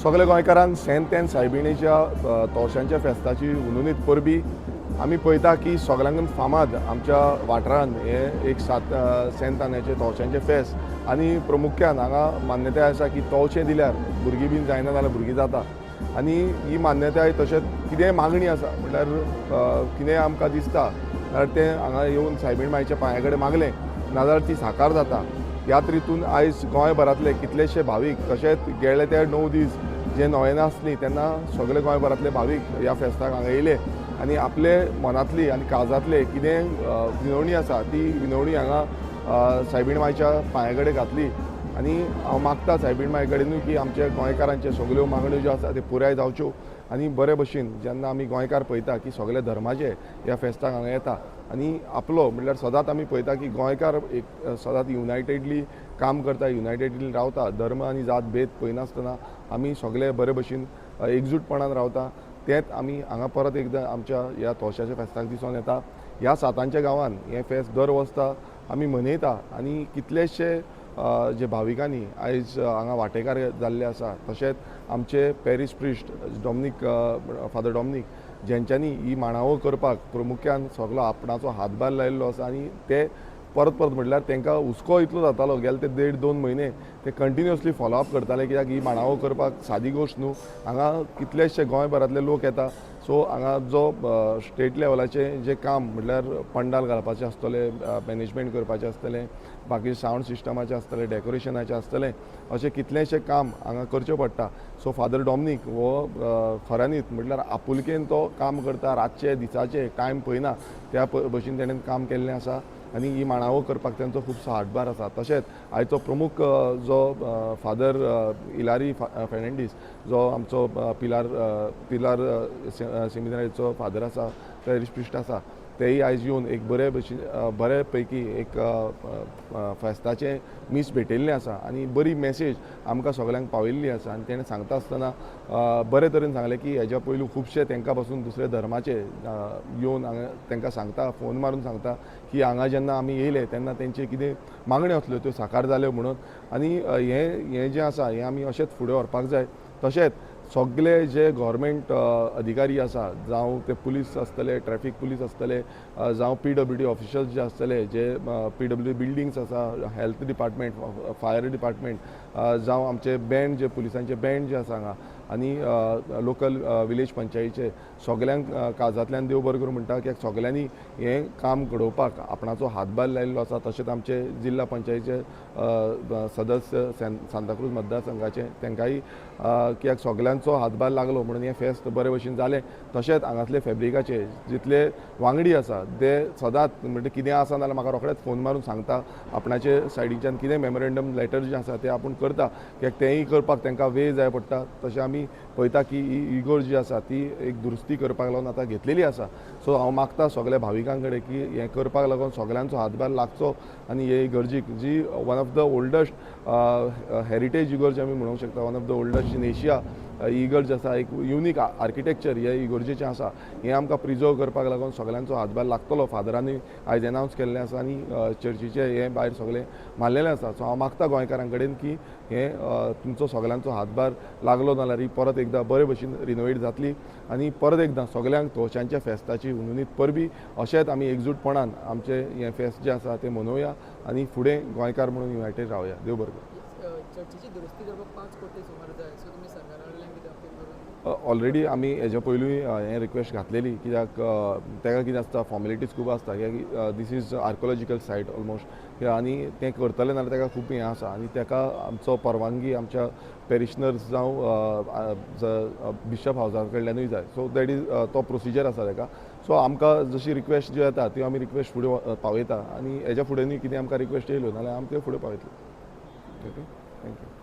सगळे गोंयकारांक सेंत एंड सायबिणीच्या तोशांच्या फेस्ताची उनुनीत परबी आमी पळयता की सगळ्यांकून फामाद आमच्या वाठारांत हे एक सेंत आन्याचे तोशांचे फेस्त आनी प्रामुख्यान हांगा मान्यताय आसा की तवशें दिल्यार भुरगीं बीन जायना जाल्यार भुरगीं जाता आनी ही मान्यताय तशेंच कितेंय मागणी आसा म्हटल्यार कितेंय आमकां दिसता जाल्यार तें हांगा येवन सायबीण मांयच्या पांया कडेन मागलें नाजाल्यार ती साकार जाता। ह्याच रितून आयज गोंयभरांतले कितलेशे भावीक तशेंच गेले ते 9 दीस जे नोयनां आसलीं तेन्ना सगळे गोंयभरांतले भावीक ह्या फेस्ताक हांगा येयले आनी आपले मनांतली आनी काळजांतले कितें विनवणी आसा ती विनवणी हांगा सायबीण मांयच्या पांया कडेन घातली आनी हांव मागता सायबीण मांय कडेनूय की आमच्या गोंयकारांच्यो सगळ्यो मागण्यो ज्यो आसा त्यो पुराय जावच्यो आनी बरे भशेन जेन्ना आमी गोंयकार पळयता की सगळे धर्माचे ह्या फेस्ताक हांगा येता आनी आपलो म्हणल्यार सदांच आमी पळयता की गोंयकार एक सदांच युनायटेडली काम करता युनायटेडली रावता धर्म आनी जात भेद पळयनासतना आमी सगळे बरे भशेन एकजूटपणान रावता तेंच आमी हांगा परत एकदां आमच्या ह्या तोशाच्या फेस्ताक दिसून येता। ह्या सातांच्या गांवांत हें फेस्त दर वर्सा आमी मनयता आनी कितलेशे जे भाविकांनी आयज हांगा वांटेकार जाल्ले आसा तशेंच आमचे parish priest Dominic father Dominic जेंच्यांनी ही मांडावळ करपाक प्रामुख्यान सगळो आपणाचो हातभार लायिल्लो आसा आनी ते परत म्हटल्यार तांकां हुस्को इतलो जातालो गेले ते 1.5-2 म्हयने ते कंटिन्युअसली फॉलोअप करताले कित्याक ही मांडावळ करपाक सादी गोश्ट न्हू। हांगा कितलेशे गोंयभरांतले लोक येता सो हांगा जो स्टेट लेवलाचे जे काम म्हटल्यार पंडाल घालपाचें आसतलें मॅनेजमेंट करपाचें आसतलें बाकी सावंड सिस्टमाचें आसतलें डेकोरेशनाचें आसतलें अशें कितलेशें काम हांगा करचें पडटा। सो फादर डॉमिनीक हो खऱ्यांनीच म्हटल्यार आपुलकेन तो काम करता रातचे दिसाचे टायम पळयना त्या भशेन तेणेन काम केल्लें आसा आनी ही मांडावळ करपाक तांचो खुबसो हातभार आसा। तशेंच आयचो प्रमुख जो फादर इलारी फेर्नांडीस जो आमचो पिलार सेमिनारीचो फादर आसा पॅरीश प्रिस्ट आसा तेय आयज येवन एक बरे पैकी एक फेस्ताचें मीस भेटयल्लें आसा आनी बरी मॅसेज आमकां सगळ्यांक पावयल्ली आसा आनी तेणें सांगता आसतना बरे तरेन सांगलें की हेज्या पयलू खुबशे तांकां पासून दुसरे धर्माचे येवन हांगा तांकां सांगता फोन मारून सांगता की हांगा जेन्ना आमी येयले तेन्ना तेंचे कितें मागण्यो आसल्यो त्यो साकार जाल्यो म्हणून आनी हें जें आसा हें आमी अशेंच फुडें व्हरपाक जाय। तशेंच सगळे जे गव्हर्मेंट अधिकारी आसा जावं ते पुलीस आसतले ट्रॅफीक पुलीस आसतले जावं PWD ऑफिशल्स जे आसतले जे PWD बिल्डिंग्स आसा हेल्थ डिपार्टमेंट फायर डिपार्टमेंट जावं आमचे बँड जे पुलिसांचे बँड जे आसा हांगा आनी लोकल विलेज पंचायतीचे सगळ्यांक काळजांतल्यान देव बरें करूं म्हणटा कित्याक सगळ्यांनी हें काम घडोवपाक आपणाचो हातभार लायिल्लो आसा। तशेंच आमचे जिल्ला पंचायतीचे सदस्य सांताक्रूज मतदारसंघाचे तांकांय कित्याक सगळ्यांचो हातभार लागलो म्हणून हें फेस्त बरे भशेन जालें। तशेंच हांगासले फॅब्रिकाचे जितले वांगडी आसा ते सदांच म्हणजे कितें आसा जाल्यार म्हाका रोखडेंच फोन मारून सांगता आपणाचे सायडीच्यान कितें मेमोरेंडम लेटर जे आसा ते आपूण करता कित्याक तेंय करपाक तांकां वेळ जाय पडटा। तशें आमी पळयता की ही इगोर जी आसा ती एक दुरुस्ती करपाक लागून आतां घेतलेली आसा। सो हांव मागता सगळ्या भाविकां कडेन की हें करपाक लागून सगळ्यांचो हातभार लागचो आनी हे इगर्जीक जी one of the oldest heritage इगर्ज आमी म्हणूंक शकता one of the oldest in Asia इगर्ज आसा एक युनीक आर्किटेक्चर हे इगर्जेचें आसा हें आमकां प्रिजर्व करपाक लागून सगळ्यांचो हातभार लागतलो फादरांनी आयज एनावन्स केल्लें आसा आनी चर्चीचे हें भायर सगळें मारलेलें आसा। सो हांव मागता गोंयकारां कडेन की हें तुमचो सगळ्यांचो हातभार लागलो जाल्यार ही परत एकदां बरे भशेन रिनोवेट जातली आनी परत एकदां सगळ्यांक तोशांच्या फेस्ताची उनुनीत परबी अशेंच आमी एकजूटपणान आमचें हें फेस्त जें आसा तें मनोवया आनी फुडें गोंयकार म्हणून युनायटेड रावया। देव बरें करूं। चर्चीची दुरुस्ती करपाक 5 कोटी सुमार जाय सो तुमी सरकारा कडल्यान कितें अपील करून ऑलरेडी आमी हेज्या पयलूय हें रिक्वेस्ट घातलेली कित्याक ताका कितें आसता फॉर्मेलिटीज खूब आसता कित्याक this is archaeological site almost आनी तें करतलें नाल्यार ताका खूब हें आसा आनी ताका आमचो परवानगी आमच्या पेरिशनर्स जावं बिशप हावसा कडल्यानूय जाय सो दॅट इज तो प्रोसिजर आसा ताका। सो आमकां जशी रिक्वेस्ट ज्यो येता त्यो आमी रिक्वेस्ट फुडें पावयता आनी हेज्या फुडेंय कितें आमकां रिक्वेस्ट येयल्यो नाल्यार आमी त्यो फुडें पावयतले। Okay thank you.